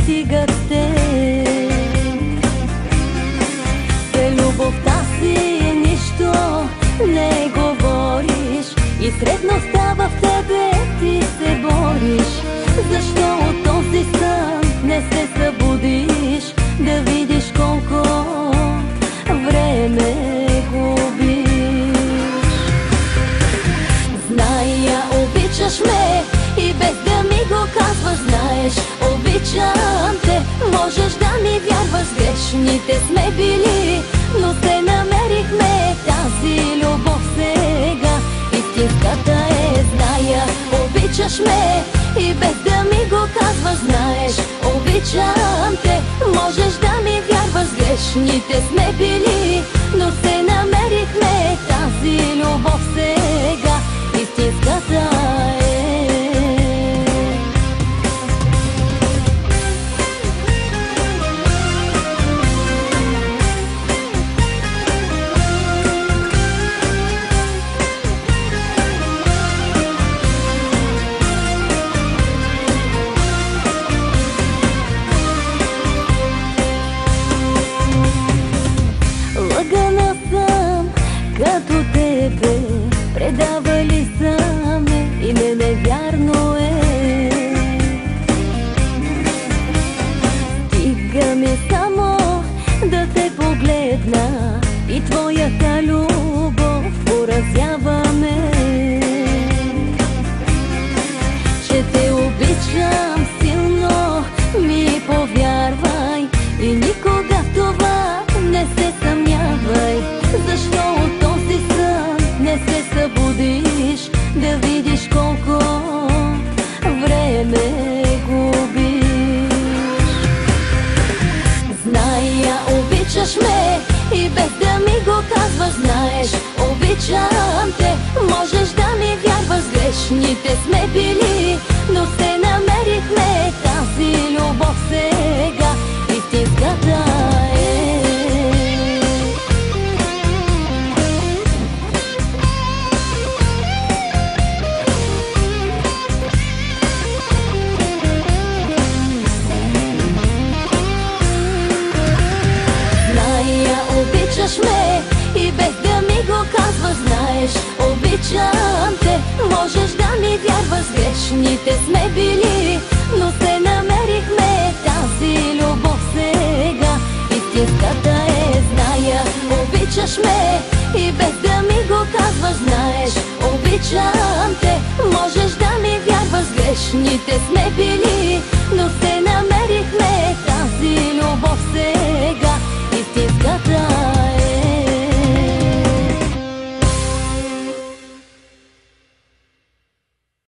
стигат те. За любовта си нищо не говориш и средността в тебе ти се бориш. Защо от този сън не се събудиш, да видиш колко време губиш? Зная, обичаш ме и без да ми го казваш, знаеш, обичам те. Можеш да ми вярваш, грешните сме били, но се намерихме тази любов сега. Истинската е, зная, обичаш ме и без да ми го казваш, знаеш, обичам те. Можеш да ми вярваш, грешните сме били, но се намерихме тази любов сега. Истинската е. Лъгана съм като тебе, предавали са ме и ме невярно е. Стига ми само да те погледна и твоята любов поразява ме. Че те обичам силно, ми повярвай и никога в това не се съмнявай. Защо от този сън не се събудиш, да видиш колко време губиш? Зная, обичаш ме и без да ми го казваш, знаеш, обичам те. Можеш да ми вярваш, грешните сме били, но се намерихме тази любов сега. Истинската е. Зная, обичаш ме и без да ми го казваш, знаеш, обичам те. Можеш да ми вярваш, грешните сме били, но се намерихме тази любов сега. Истинската е, зная, обичаш ме и без да ми го казваш, знаеш, обичам те. Можеш да ми вярваш, грешните сме били, но се намерихме тази любов сега. Истинската